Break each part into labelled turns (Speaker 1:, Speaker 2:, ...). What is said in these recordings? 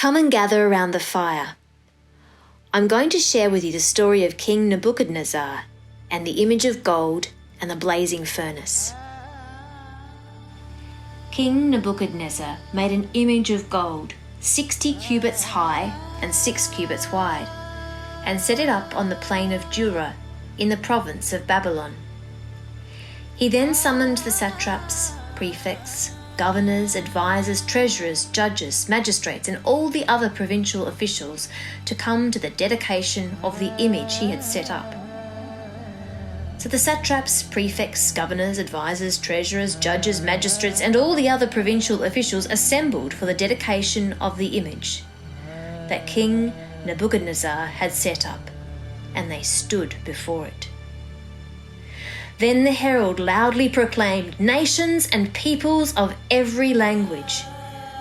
Speaker 1: Come and gather around the fire. I'm going to share with you the story of King Nebuchadnezzar and the image of gold and the blazing furnace. King Nebuchadnezzar made an image of gold 60 cubits high and 6 cubits wide, and set it up on the plain of Dura in the province of Babylon. He then summoned the satraps, prefects, governors, advisors, treasurers, judges, magistrates, and all the other provincial officials to come to the dedication of the image he had set up. So the satraps, prefects, governors, advisors, treasurers, judges, magistrates, and all the other provincial officials assembled for the dedication of the image that King Nebuchadnezzar had set up, and they stood before it. Then the herald loudly proclaimed, "Nations and peoples of every language,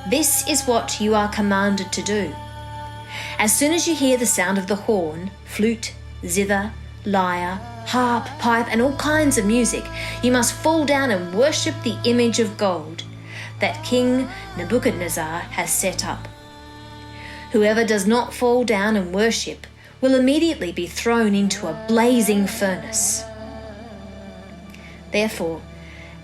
Speaker 1: this is what you are commanded to do. As soon as you hear the sound of the horn, flute, zither, lyre, harp, pipe, and all kinds of music, you must fall down and worship the image of gold that King Nebuchadnezzar has set up. Whoever does not fall down and worship will immediately be thrown into a blazing furnace." Therefore,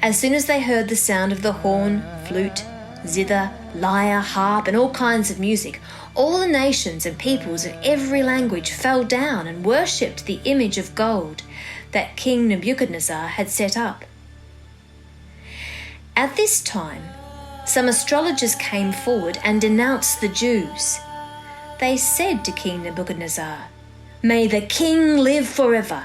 Speaker 1: as soon as they heard the sound of the horn, flute, zither, lyre, harp, and all kinds of music, all the nations and peoples of every language fell down and worshipped the image of gold that King Nebuchadnezzar had set up. At this time, some astrologers came forward and denounced the Jews. They said to King Nebuchadnezzar, "May the king live forever.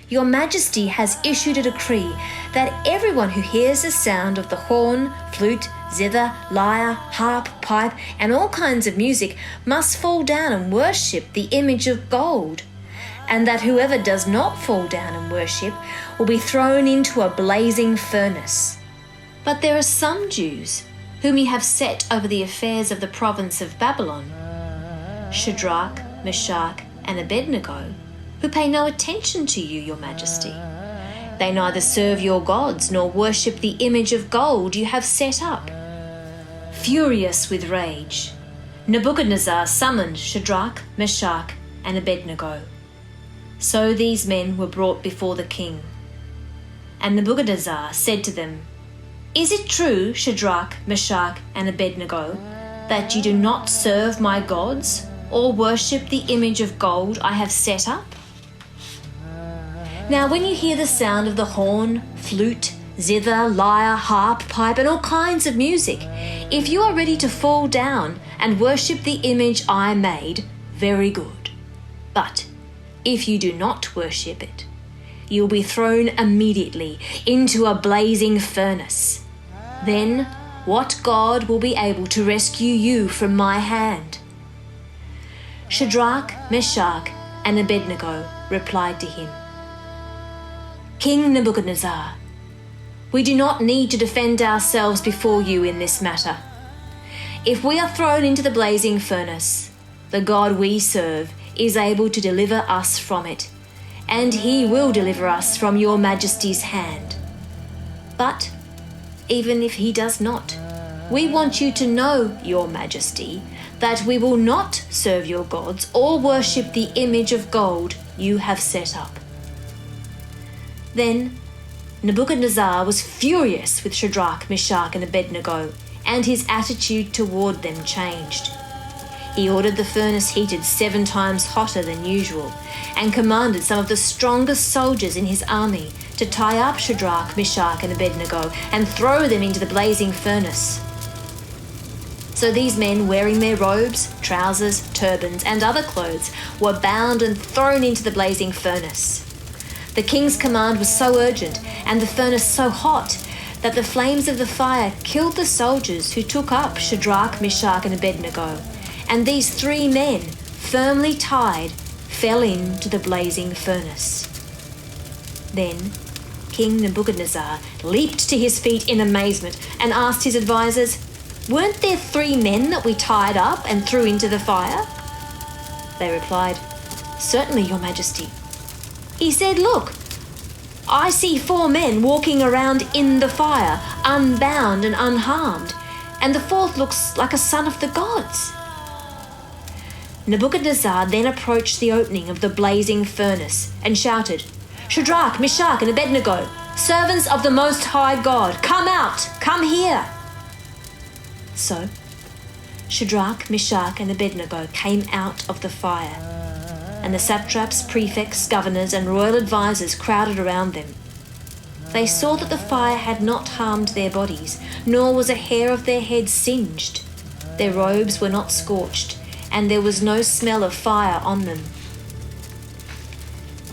Speaker 1: Your Majesty has issued a decree that everyone who hears the sound of the horn, flute, zither, lyre, harp, pipe, and all kinds of music must fall down and worship the image of gold, and that whoever does not fall down and worship will be thrown into a blazing furnace. But there are some Jews whom you have set over the affairs of the province of Babylon, Shadrach, Meshach, and Abednego, who pay no attention to you, your Majesty. They neither serve your gods nor worship the image of gold you have set up." Furious with rage, Nebuchadnezzar summoned Shadrach, Meshach, and Abednego. So these men were brought before the king. And Nebuchadnezzar said to them, "Is it true, Shadrach, Meshach, and Abednego, that you do not serve my gods or worship the image of gold I have set up? Now when you hear the sound of the horn, flute, zither, lyre, harp, pipe, and all kinds of music, if you are ready to fall down and worship the image I made, very good. But if you do not worship it, you will be thrown immediately into a blazing furnace. Then what God will be able to rescue you from my hand?" Shadrach, Meshach, and Abednego replied to him, "King Nebuchadnezzar, we do not need to defend ourselves before you in this matter. If we are thrown into the blazing furnace, the God we serve is able to deliver us from it, and he will deliver us from your Majesty's hand. But even if he does not, we want you to know, your Majesty, that we will not serve your gods or worship the image of gold you have set up." Then Nebuchadnezzar was furious with Shadrach, Meshach, and Abednego, and his attitude toward them changed. He ordered the furnace heated 7 times hotter than usual, and commanded some of the strongest soldiers in his army to tie up Shadrach, Meshach, and Abednego and throw them into the blazing furnace. So these men, wearing their robes, trousers, turbans, and other clothes, were bound and thrown into the blazing furnace. The king's command was so urgent and the furnace so hot that the flames of the fire killed the soldiers who took up Shadrach, Meshach, and Abednego, and these 3 men, firmly tied, fell into the blazing furnace. Then King Nebuchadnezzar leaped to his feet in amazement and asked his advisors, "Weren't there 3 men that we tied up and threw into the fire?" They replied, "Certainly, your Majesty." He said, "Look, I see 4 men walking around in the fire, unbound and unharmed, and the 4th looks like a son of the gods." Nebuchadnezzar then approached the opening of the blazing furnace and shouted, "Shadrach, Meshach, and Abednego, servants of the Most High God, come out, come here." So Shadrach, Meshach, and Abednego came out of the fire, and the satraps, prefects, governors, and royal advisers crowded around them. They saw that the fire had not harmed their bodies, nor was a hair of their heads singed. Their robes were not scorched, and there was no smell of fire on them.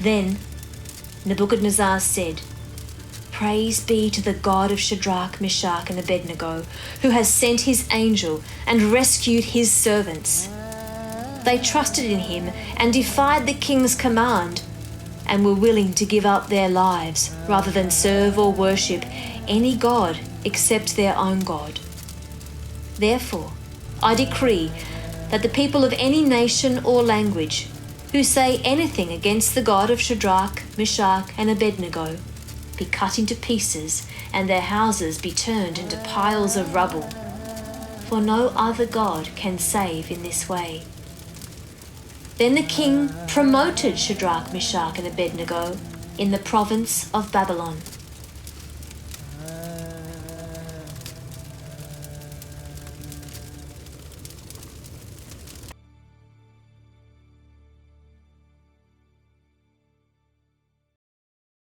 Speaker 1: Then Nebuchadnezzar said, "Praise be to the God of Shadrach, Meshach, and Abednego, who has sent his angel and rescued his servants. They trusted in him and defied the king's command, and were willing to give up their lives rather than serve or worship any god except their own God. Therefore, I decree that the people of any nation or language who say anything against the God of Shadrach, Meshach, and Abednego be cut into pieces, and their houses be turned into piles of rubble. For no other God can save in this way." Then the king promoted Shadrach, Meshach, and Abednego in the province of Babylon.